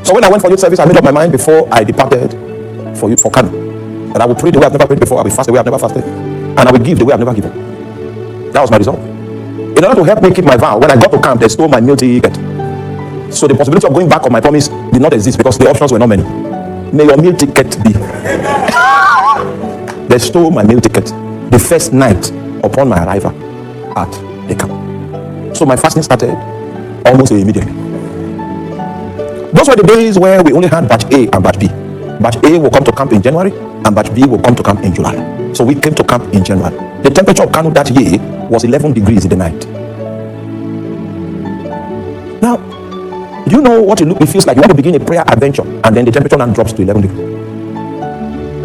So when I went for youth service, I made up my mind before I departed for Kano that I would pray the way I've never prayed before, I will fast the way I've never fasted, and I will give the way I've never given. That was my resolve. In order to help me keep my vow, when I got to camp, they stole my meal ticket. So the possibility of going back on my promise did not exist because the options were not many. May your meal ticket be. They stole my meal ticket the first night upon my arrival at the camp. So my fasting started almost immediately. Those were the days where we only had batch A and batch B. Batch A will come to camp in January and batch B will come to camp in July. So we came to camp in January. The temperature of Kano that year was 11 degrees in the night. Now, do you know what it feels like? You want to begin a prayer adventure and then the temperature now drops to 11 degrees.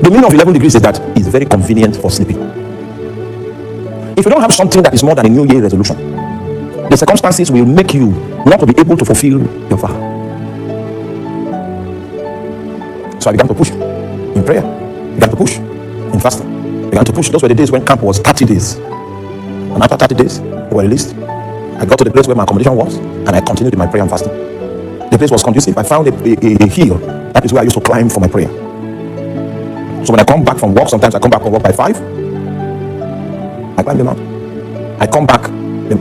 The meaning of 11 degrees is that it's very convenient for sleeping. If you don't have something that is more than a New Year resolution, the circumstances will make you not to be able to fulfill your vow. So I began to push in prayer, began to push in fasting, began to push. Those were the days when camp was 30 days. And after 30 days, we were released. I got to the place where my accommodation was, and I continued in my prayer and fasting. The place was conducive. I found a hill. That is where I used to climb for my prayer. So when I come back from work, sometimes I come back from work by 5. I climb the mountain. I come back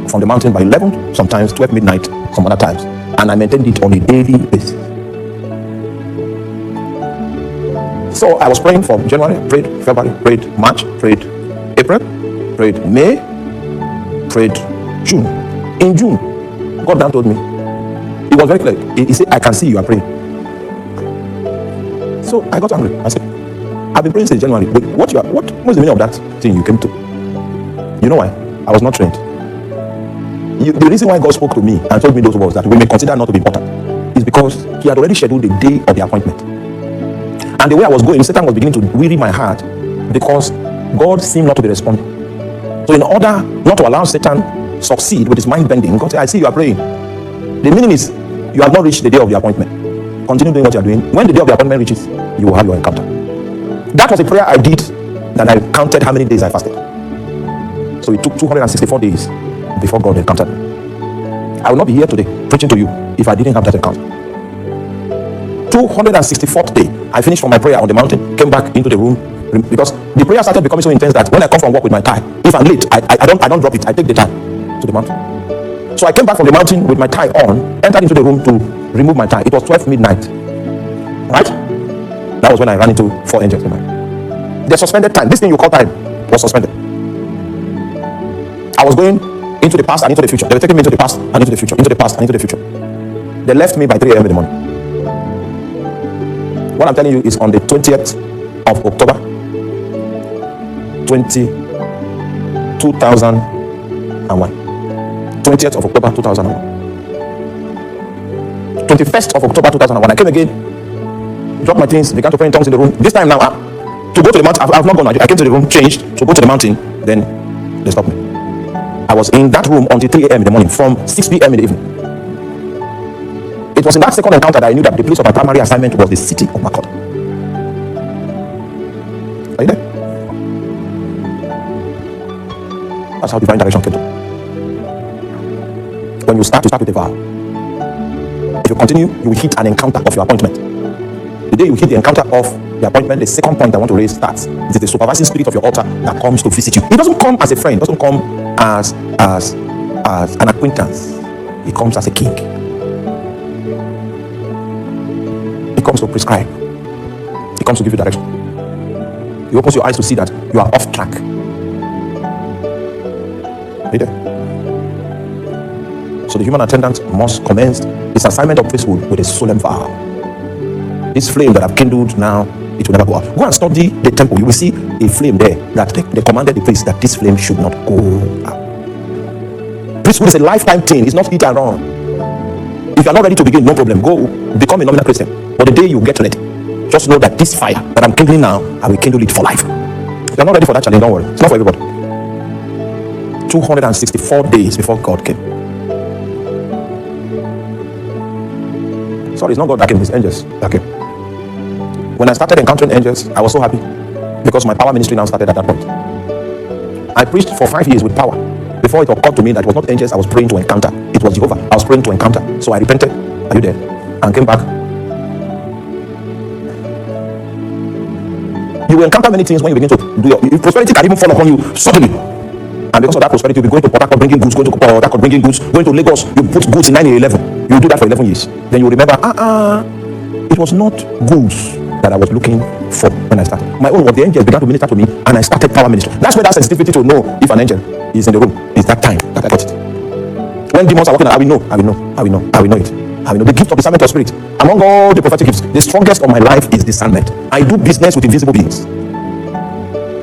from the mountain by 11, sometimes 12 midnight, some other times. And I maintained it on a daily basis. So I was praying from January, prayed February, prayed March, prayed April, prayed May, prayed June. In June, God now told me, it was very clear. He said, I can see you are praying. So I got angry. I said, I've been praying since January. But what's the meaning of that thing you came to? You know why? I was not trained. The reason why God spoke to me and told me those words that we may consider not to be important is because he had already scheduled the day of the appointment. And the way I was going, Satan was beginning to weary my heart because God seemed not to be responding. So in order not to allow Satan succeed with his mind bending, God said, I see you are praying. The meaning is you have not reached the day of the appointment. Continue doing what you are doing. When the day of the appointment reaches, you will have your encounter. That was a prayer I did, that I counted how many days I fasted. So it took 264 days before God encountered me. I will not be here today preaching to you if I didn't have that encounter. 264th day, I finished from my prayer on the mountain, came back into the room, because the prayer started becoming so intense that when I come from work with my tie, if I'm late, I don't drop it, I take the tie to the mountain. So I came back from the mountain with my tie on, entered into the room to remove my tie. It was 12 midnight. Right? That was when I ran into 4 angels in my. The suspended time, this thing you call time, was suspended. I was going into the past and into the future. They were taking me into the past and into the future, into the past and into the future. They left me by 3 a.m. in the morning. What I'm telling you is on the 20th of October 2001. 20th of October 2001. 21st of October 2001. I came again, dropped my things, began to pray in tongues in the room. This time now, to go to the mountain, I've not gone. I came to the room, changed, to go to the mountain, then they stopped me. I was in that room until 3 a.m. in the morning, from 6 p.m. in the evening. It was in that second encounter that I knew that the place of my primary assignment was the city of Makoto. Are you there? That's how divine direction came to. When you start with a vow. If you continue, you will hit an encounter of your appointment. The day you hit the encounter of the appointment, the second point I want to raise starts. It is the supervising spirit of your altar that comes to visit you. It doesn't come as a friend, it doesn't come as an acquaintance. It comes as a king. It comes to prescribe. It comes to give you direction. He opens your eyes to see that you are off track. Are you there? So the human attendant must commence his assignment of priesthood with a solemn vow. This flame that I've kindled now, it will never go out. Go and study the temple. You will see a flame there that they commanded the priest that this flame should not go out. Priesthood is a lifetime thing. It's not hit and run. If you are not ready to begin, no problem. Go become a nominal Christian. But the day you get ready, just know that this fire that I'm kindling now, I will kindle it for life. If you are not ready for that challenge, don't worry. It's not for everybody. 264 days before God came. Sorry, it's not God that came, it's angels that came. When I started encountering angels, I was so happy because my power ministry now started at that point. I preached for 5 years with power before it occurred to me that it was not angels I was praying to encounter, it was Jehovah I was praying to encounter. So I repented, are you there? And came back You will encounter many things when you begin to do your prosperity can even fall upon you suddenly. And because of that prosperity, you'll be going to Port Harcourt bringing goods, going to Port Harcourt bringing goods, going to Lagos, you put goods in 911. You do that for 11 years. Then you remember, it was not goods that I was looking for when I started. My own, what the angels began to minister to me, and I started power ministry. That's where that sensitivity to know if an angel is in the room is that time that I got it. When demons are working, I will know it. The gift of discernment of spirit. Among all the prophetic gifts, the strongest of my life is discernment. I do business with invisible beings.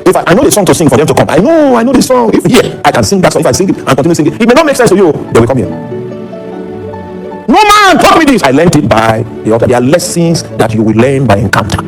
If I know the song to sing for them to come, I know the song. If here I can sing that song, if I sing it and continue singing, it may not make sense to you. They will come here. No man taught me this. I learned it by the altar. There are lessons that you will learn by encounter.